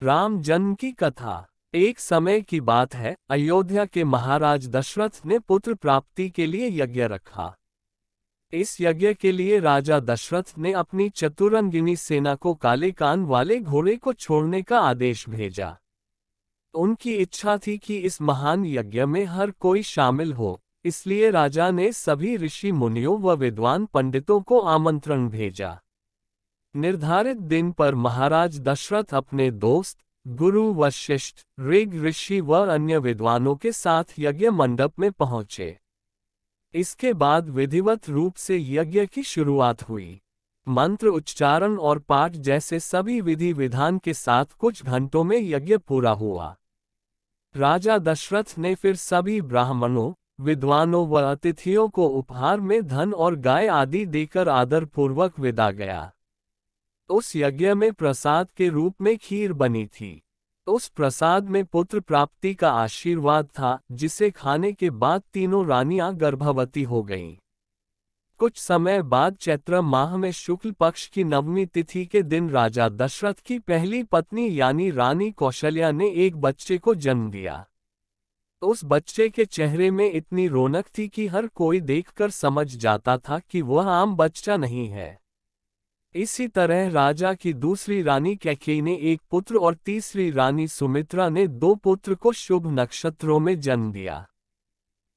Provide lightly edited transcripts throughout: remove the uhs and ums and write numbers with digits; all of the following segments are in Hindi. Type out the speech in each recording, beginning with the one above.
राम जन्म की कथा। एक समय की बात है, अयोध्या के महाराज दशरथ ने पुत्र प्राप्ति के लिए यज्ञ रखा। इस यज्ञ के लिए राजा दशरथ ने अपनी चतुरंगिनी सेना को काले कान वाले घोड़े को छोड़ने का आदेश भेजा। उनकी इच्छा थी कि इस महान यज्ञ में हर कोई शामिल हो, इसलिए राजा ने सभी ऋषि मुनियों व विद्वान पंडितों को आमंत्रण भेजा। निर्धारित दिन पर महाराज दशरथ अपने दोस्त, गुरु वशिष्ठ, ऋग ऋषि व अन्य विद्वानों के साथ यज्ञ मंडप में पहुंचे। इसके बाद विधिवत रूप से यज्ञ की शुरुआत हुई। मंत्र उच्चारण और पाठ जैसे सभी विधि विधान के साथ कुछ घंटों में यज्ञ पूरा हुआ। राजा दशरथ ने फिर सभी ब्राह्मणों, विद्वानों व अतिथियों को उपहार में धन और गाय आदि देकर आदरपूर्वक विदा गया। उस यज्ञ में प्रसाद के रूप में खीर बनी थी। उस प्रसाद में पुत्र प्राप्ति का आशीर्वाद था, जिसे खाने के बाद तीनों रानियां गर्भवती हो गईं। कुछ समय बाद चैत्र माह में शुक्ल पक्ष की नवमी तिथि के दिन राजा दशरथ की पहली पत्नी यानी रानी कौशल्या ने एक बच्चे को जन्म दिया। उस बच्चे के चेहरे में इतनी रौनक थी कि हर कोई देखकर समझ जाता था कि वह आम बच्चा नहीं है। इसी तरह राजा की दूसरी रानी कैकेयी ने एक पुत्र और तीसरी रानी सुमित्रा ने दो पुत्र को शुभ नक्षत्रों में जन्म दिया।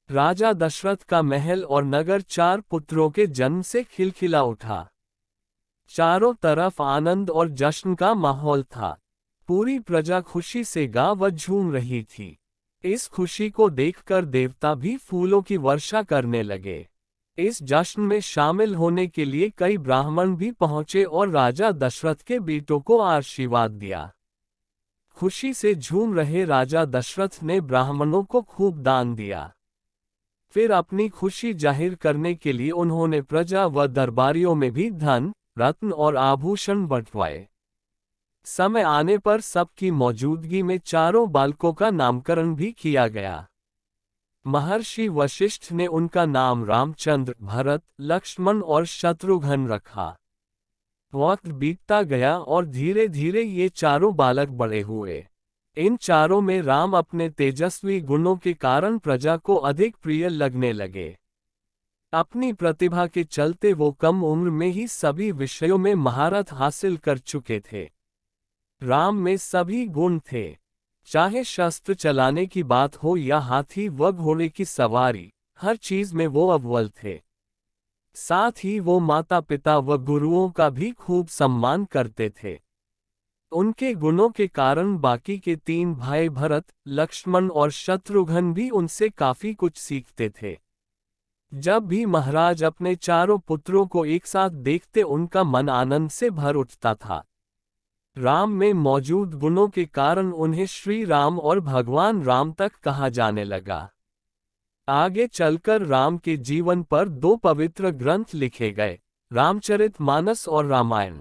राजा दशरथ का महल और नगर 4 पुत्रों के जन्म से खिलखिला उठा। चारों तरफ आनंद और जश्न का माहौल था। पूरी प्रजा खुशी से गा व झूम रही थी। इस खुशी को देखकर देवता भी फूलों की वर्षा करने लगे। इस जश्न में शामिल होने के लिए कई ब्राह्मण भी पहुंचे और राजा दशरथ के बेटों को आशीर्वाद दिया। खुशी से झूम रहे राजा दशरथ ने ब्राह्मणों को खूब दान दिया। फिर अपनी खुशी जाहिर करने के लिए उन्होंने प्रजा व दरबारियों में भी धन, रत्न और आभूषण बंटवाए। समय आने पर सबकी मौजूदगी में चारों बालकों का नामकरण भी किया गया। महर्षि वशिष्ठ ने उनका नाम रामचंद्र, भरत, लक्ष्मण और शत्रुघ्न रखा। वक्त बीतता गया और धीरे धीरे ये चारों बालक बड़े हुए। इन चारों में राम अपने तेजस्वी गुणों के कारण प्रजा को अधिक प्रिय लगने लगे। अपनी प्रतिभा के चलते वो कम उम्र में ही सभी विषयों में महारत हासिल कर चुके थे। राम में सभी गुण थे, चाहे शस्त्र चलाने की बात हो या हाथी व घोड़े की सवारी, हर चीज में वो अव्वल थे। साथ ही वो माता पिता व गुरुओं का भी खूब सम्मान करते थे। उनके गुणों के कारण बाकी के 3 भाई भरत, लक्ष्मण और शत्रुघ्न भी उनसे काफी कुछ सीखते थे। जब भी महाराज अपने चारों पुत्रों को एक साथ देखते उनका मन आनंद से भर उठता था। राम में मौजूद गुणों के कारण उन्हें श्री राम और भगवान राम तक कहा जाने लगा। आगे चलकर राम के जीवन पर 2 पवित्र ग्रंथ लिखे गए, रामचरितमानस और रामायण।